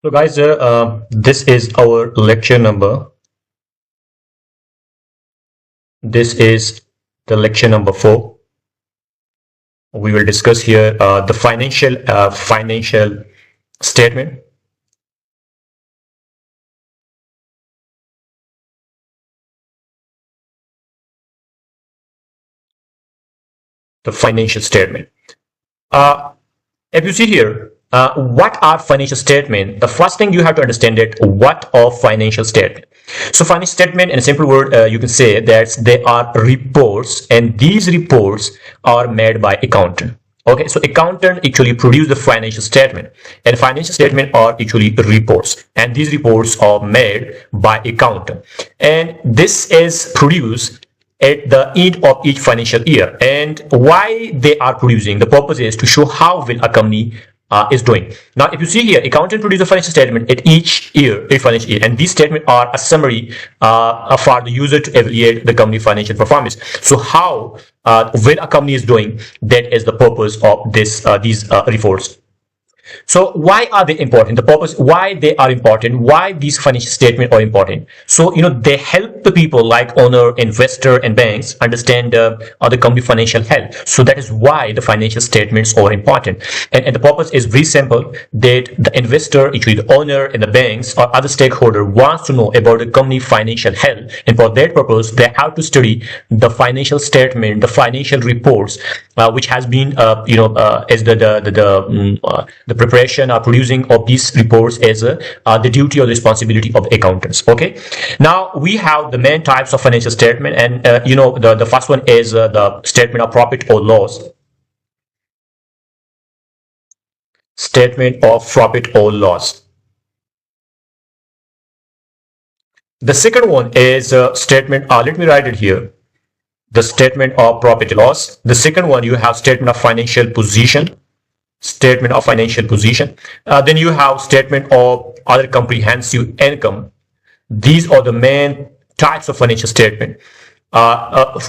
So guys, this is our lecture number. This is the lecture number 4. We will discuss here the financial statement. The financial statement. If you see here, what are financial statement? The first thing you have to understand that what are financial statement. So financial statement, in a simple word, you can say that they are reports, and these reports are made by accountant. Okay, so accountant actually produce the financial statement, and financial statement are actually reports, and these reports are made by accountant, and this is produced at the end of each financial year. And why they are producing, the purpose is to show how well a company is doing. Now if you see here, accountant produce a financial statement at each financial year, and these statements are a summary for the user to evaluate the company financial performance. So how well a company is doing, that is the purpose of these reports. So why are they important? The purpose, why they are important, why these financial statements are important. So, they help the people like owner, investor, and banks understand the company financial health. So that is why the financial statements are important. And the purpose is very simple, that the investor, actually the owner, and the banks or other stakeholder wants to know about the company financial health. And for that purpose, they have to study the financial statement, the financial reports, which has been, as the preparation or producing of these reports as the duty or responsibility of accountants. Okay, now we have the main types of financial statement, and the first one is the statement of profit or loss. Statement of profit or loss. The second one is statement, let me write it here, the statement of profit or loss. The second one, you have statement of financial position. Statement of financial position. Then you have statement of other comprehensive income. These are the main types of financial statement,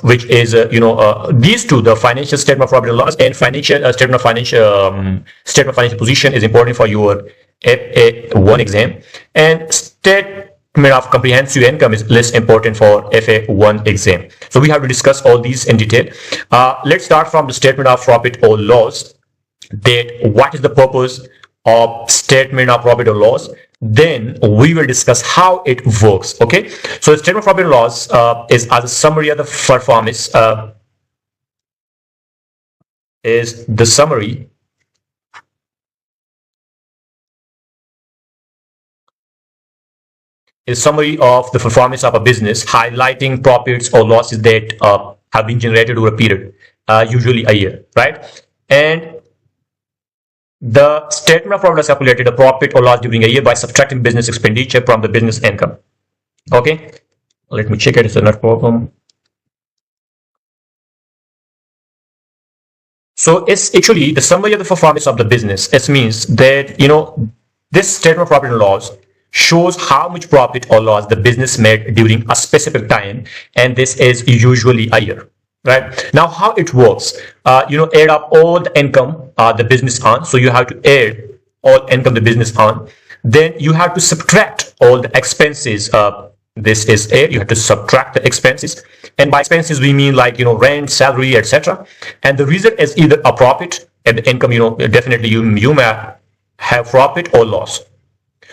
which is these two, the financial statement of profit and loss and financial statement of financial position, is important for your FA1 exam, and statement of comprehensive income is less important for FA1 exam. So we have to discuss all these in detail. Let's start from the statement of profit or loss. That what is the purpose of statement of profit or loss, then we will discuss how it works. Okay, so the statement of profit or loss is as a summary of the performance, is the summary of the performance of a business, highlighting profits or losses that have been generated over a period, usually a year, right? And the statement of profit is calculated a profit or loss during a year by subtracting business expenditure from the business income. Okay, let me check it. It's not a problem. So it's actually the summary of the performance of the business. It means that this statement of profit and loss shows how much profit or loss the business made during a specific time, and this is usually a year. Right now, how it works, add up all the income the business earns. So you have to add all income the business earns. Then you have to subtract all the expenses. This is add. You have to subtract the expenses, and by expenses we mean like rent, salary, etc. And the result is either a profit, and the income definitely you may have profit or loss.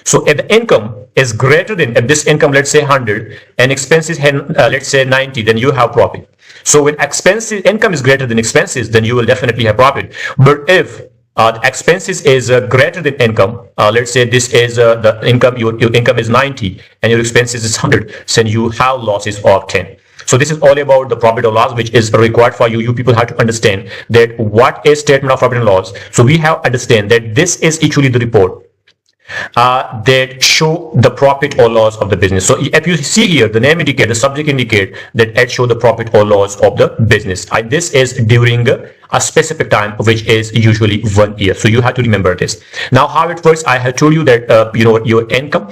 So if the income is greater than, if this income, let's say 100, and expenses let's say 90, then you have profit. So when income is greater than expenses, then you will definitely have profit. But if the expenses is greater than income, let's say this is the income, your income is 90 and your expenses is 100, then you have losses of 10. So this is all about the profit or loss, which is required for you. You people have to understand that what is statement of profit and loss. So we have to understand that this is actually the report that show the profit or loss of the business. So if you see here, the name indicate, the subject indicate that it show the profit or loss of the business. This is during a specific time, which is usually 1 year. So you have to remember this. Now how it works, I have told you that your income,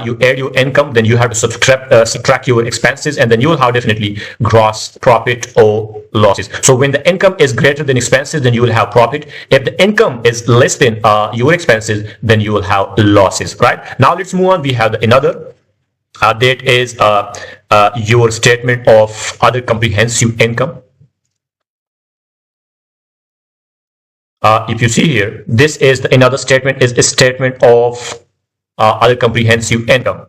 you add your income, then you have to subtract your expenses, and then you will have definitely gross profit or losses. So when the income is greater than expenses, then you will have profit. If the income is less than your expenses, then you will have losses, right? Now let's move on. We have another that is your statement of other comprehensive income. If you see here, this is another statement, is a statement of other comprehensive income.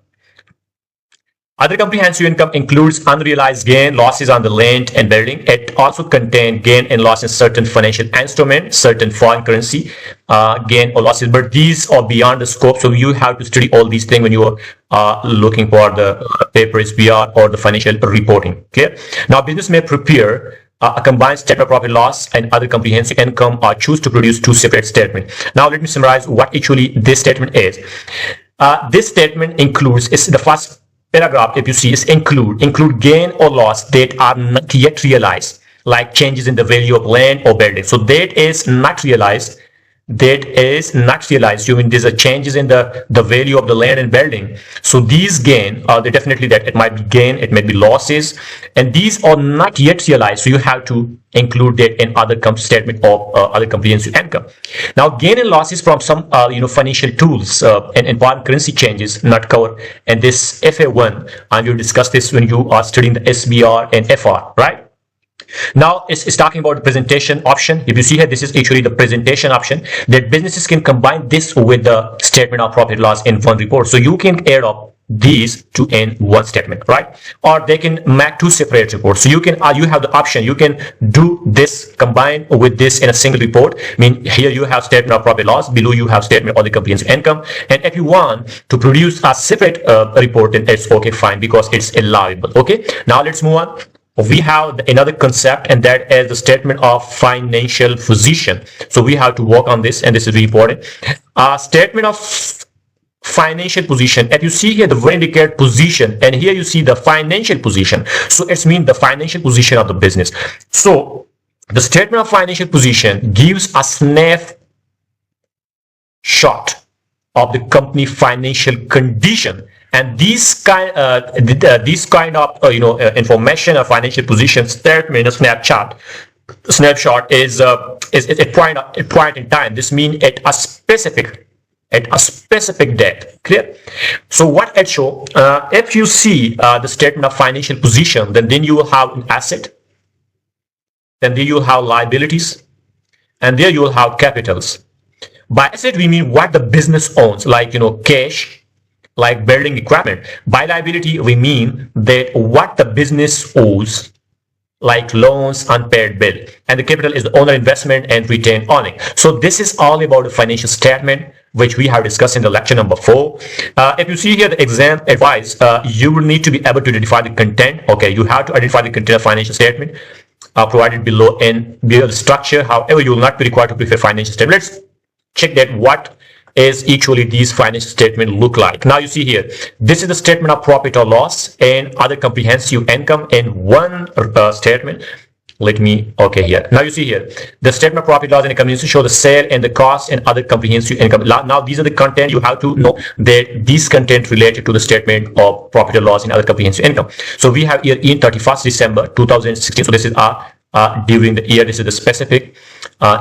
Other comprehensive income includes unrealized gain, losses on the land and building. It also contains gain and loss in certain financial instruments, certain foreign currency gain or losses, but these are beyond the scope. So you have to study all these things when you are looking for the paper SBR or the financial reporting. Clear? Now, business may prepare a combined statement of profit loss and other comprehensive income, or choose to produce two separate statements. Now, let me summarize what actually this statement is. This statement includes, it's the first paragraph, if you see, is include gain or loss that are not yet realized, like changes in the value of land or building. So that is not realized. You mean there's a changes in the value of the land and building. So these gain they definitely, that it might be gain, it may be losses, and these are not yet realized. So you have to include that in other statement of other comprehensive income. Now, gain and losses from some financial tools and foreign currency changes not covered in this FA1, and we'll discuss this when you are studying the SBR and FR, right? Now it's talking about the presentation option. If you see here, this is actually the presentation option, that businesses can combine this with the statement of profit loss in one report. So you can add up these two in one statement, right? Or they can make two separate reports. So you can you have the option, you can do this combine with this in a single report. I mean, here you have statement of profit loss, below you have statement of the comprehensive income, and if you want to produce a separate report, then it's okay, fine, because it's allowable. Okay, now let's move on. We have another concept, and that is the statement of financial position. So we have to work on this, and this is very important. Statement of financial position. If you see here, the word indicate position, and here you see the financial position. So it's mean the financial position of the business. So the statement of financial position gives a snapshot of the company financial condition. And these kind of information, a financial position statement, a snapshot is a point in time. This means at a specific date. Clear? So what it show? If you see the statement of financial position, then you will have an asset, then there you will have liabilities, and there you will have capitals. By asset we mean what the business owns, like cash, like building equipment. By liability we mean that what the business owes, like loans, unpaid bill, and the capital is the owner investment and retained earning. So this is all about the financial statement, which we have discussed in the lecture number 4. If you see here the exam advice, you will need to be able to identify the content. Okay, you have to identify the content of financial statement provided below the structure. However, you will not be required to prepare financial statement. Let's check that what is actually these financial statement look like. Now you see here, this is the statement of profit or loss and other comprehensive income in one statement. Here. Now you see here, the statement of profit, loss and income needs to show the sale and the cost and other comprehensive income. Now these are the content. You have to know that these content related to the statement of profit or loss and other comprehensive income. So we have here in 31st December 2016. So this is during the year, this is the specific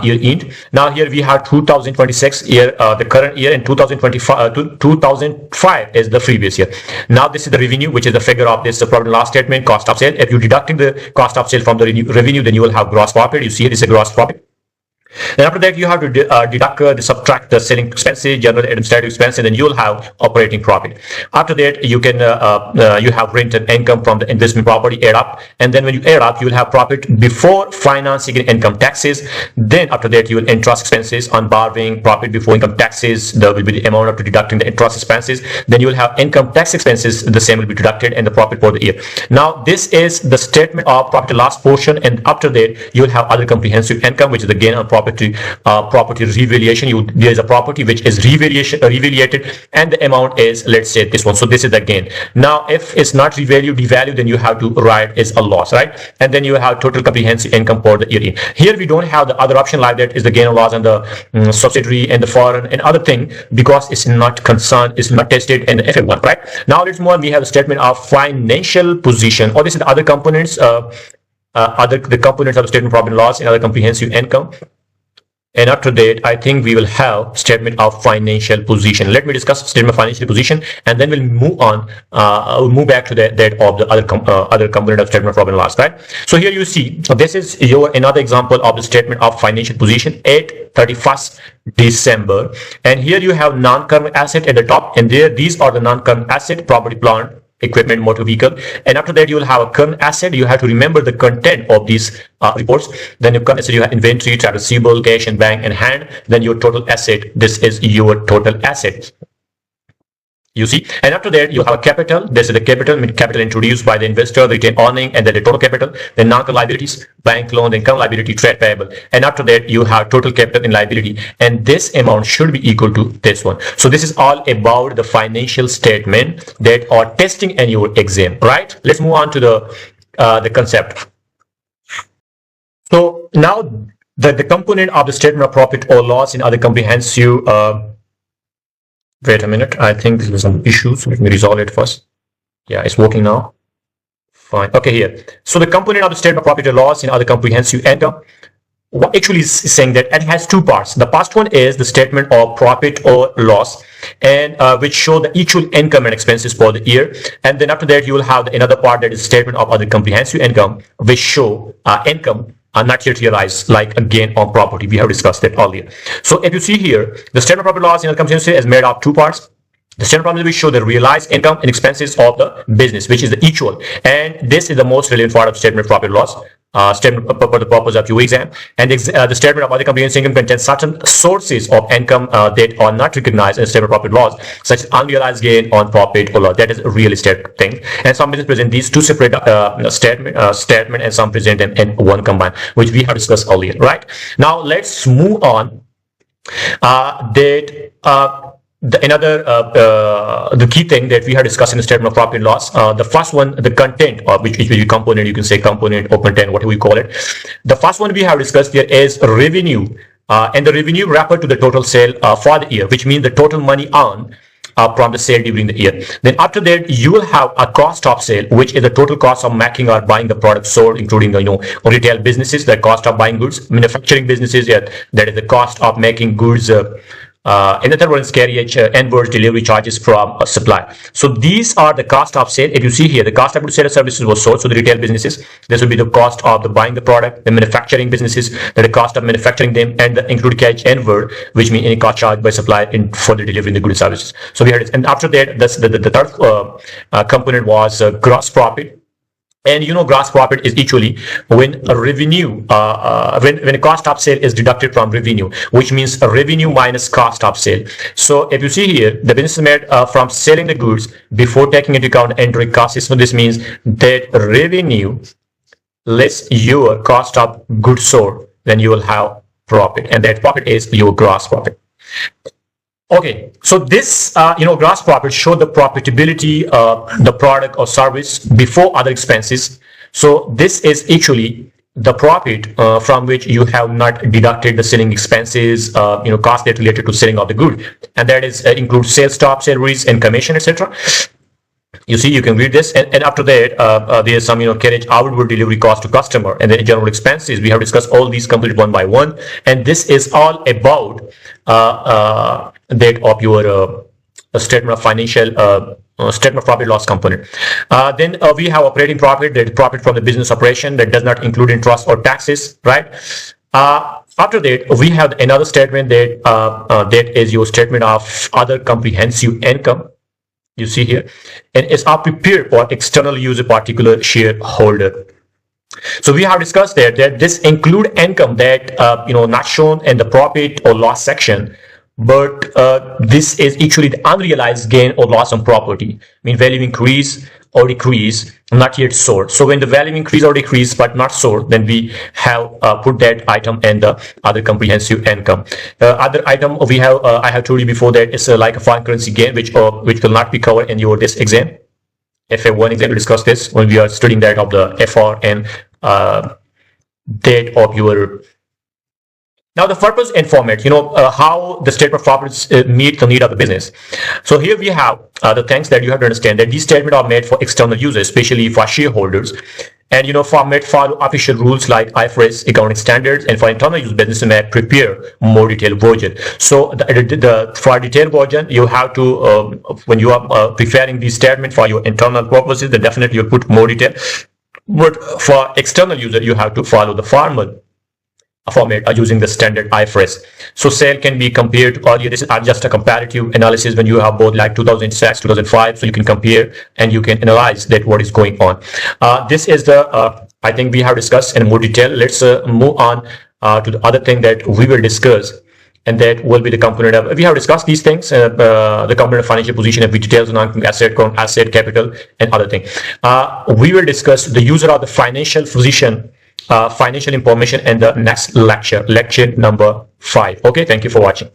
year end. Now here we have 2026 year, the current year, and 2005 is the previous year. Now this is the revenue, which is the figure of this profit and loss statement, cost of sale. If you deducting the cost of sale from the revenue, then you will have gross profit. You see this is a gross profit. And after that, you have to deduct subtract the selling expenses, general administrative expenses, and then you will have operating profit. After that, you can you have rent and income from the investment property, add up, and then when you add up, you will have profit before financing and income taxes. Then after that, you will interest expenses on borrowing, profit before income taxes. There will be the amount after deducting the interest expenses. Then you will have income tax expenses. The same will be deducted, and the profit for the year. Now this is the statement of profit and loss portion, and after that, you will have other comprehensive income, which is the gain on property revaluation. There is a property which is revaluated, and the amount is, let's say, this one. So this is the gain. Now if it's not devalued, then you have to write is a loss, right? And then you have total comprehensive income for the year. Here we don't have the other option like that, is the gain or loss and the subsidiary and the foreign and other thing, because it's not concerned, it's not tested in the FA1, right? Now let's move on. We have a statement of financial position, or this is the other components, the components of the statement of profit and loss and other comprehensive income. And after that, I think we will have statement of financial position. Let me discuss statement of financial position, and then we'll move on. We'll move back to that of the other component of statement of profit and loss. Right. So here you see this is your another example of the statement of financial position at 31st December, and here you have non-current asset at the top, and there these are the non-current asset: property, plant, equipment, motor vehicle. And after that, you will have a current asset. You have to remember the content of these reports. Then your current asset, you have inventory, trade receivable, cash and bank and hand. Then your total asset, this is your total asset. You see, and after that you have a capital. This is the capital introduced by the investor, the retained earning, and then the total capital. Then non-current liabilities, bank loan, then current liability, trade payable, and after that you have total capital in liability, and this amount should be equal to this one. So this is all about the financial statement that are testing in your exam, right? Let's move on to the concept. So now the component of the statement of profit or loss in other comprehensive. Wait a minute, I think there's some issues. Let me resolve it first. Yeah, it's working now. Fine. Okay, here. So the component of the statement of profit or loss in other comprehensive income, what actually is saying that it has two parts. The first one is the statement of profit or loss, and which show the actual income and expenses for the year. And then after that, you will have another part that is statement of other comprehensive income, which show income are not yet realized, like a gain on property. We have discussed that earlier. So if you see here, the statement of profit loss in income statement is made of two parts. The statement of profit will show the realized income and expenses of the business, which is the equal, and this is the most relevant part of statement of profit loss. Statement for the purpose of your exam. And the statement of other comprehensive income contains certain sources of income that are not recognized in statement of profit loss, such as unrealized gain on profit or loss. That is a real estate thing. And some business present these two separate statement, and some present them in one combined, which we have discussed earlier. Right. Now let's move on. The key thing that we have discussed in the statement of profit and loss, the first one, the content, or which will be component, you can say component or content, whatever we call it. The first one we have discussed here is revenue, and the revenue refer to the total sale for the year, which means the total money earned from the sale during the year. Then after that, you will have a cost of sale, which is the total cost of making or buying the product sold, including the retail businesses, the cost of buying goods, manufacturing businesses, yeah, that is the cost of making goods. In the third one is carriage, inwards delivery charges from a supply. So these are the cost of sale. If you see here, the cost of sale services was sold, so the retail businesses, this will be the cost of the buying the product. The manufacturing businesses, that the cost of manufacturing them, and the include carriage inward, which means any cost charged by supply for the delivery in the goods and services. So we had it, and after that, the third component was gross profit. And gross profit is actually when a revenue, when a cost of sale is deducted from revenue, which means a revenue minus cost of sale. So if you see here, the business is made from selling the goods before taking into account entering costs. So this means that revenue less your cost of goods sold, then you will have profit, and that profit is your gross profit. Okay, so this, gross profit show the profitability of the product or service before other expenses. So this is actually the profit from which you have not deducted the selling expenses, cost that related to selling of the good, and that is includes sales staff, salaries, and commission, etc. You see, you can read this, and after that, there's some carriage outward delivery cost to customer, and then general expenses. We have discussed all these completed one by one, and this is all about that of your statement of financial statement of profit loss component. Then we have operating profit, that profit from the business operation that does not include interest or taxes, right? After that, we have another statement that that is your statement of other comprehensive income. You see here, and it's prepared for external use of particular shareholder. So we have discussed that this include income that not shown in the profit or loss section, but this is actually the unrealized gain or loss on property. I mean, value increase or decrease, not yet sold. So when the value increase or decrease but not sold, then we have put that item in the other comprehensive income. Other item we have, I have told you before, that it's like a foreign currency gain, which will not be covered in your this exam. FA1 exam, we discuss this when we are studying that of the FR and that of your. Now the purpose and format, how the statement of profits meet the need of the business. So here we have the things that you have to understand, that these statements are made for external users, especially for shareholders. And format follow official rules like IFRS accounting standards, and for internal use business may prepare more detailed version. So for detailed version, you have to when you are preparing the statement for your internal purposes, then definitely you'll put more detail. But for external user, you have to follow the formal format using the standard IFRS. So sale can be compared to earlier. This is just a comparative analysis when you have both like 2006, 2005. So you can compare and you can analyze that what is going on. This is the I think we have discussed in more detail. Let's move on to the other thing that we will discuss, and that will be the component of, we have discussed these things, the component of financial position, and details on asset, capital, and other things. We will discuss the user of the financial position, financial information, and the next lecture number 5. Okay, thank you for watching.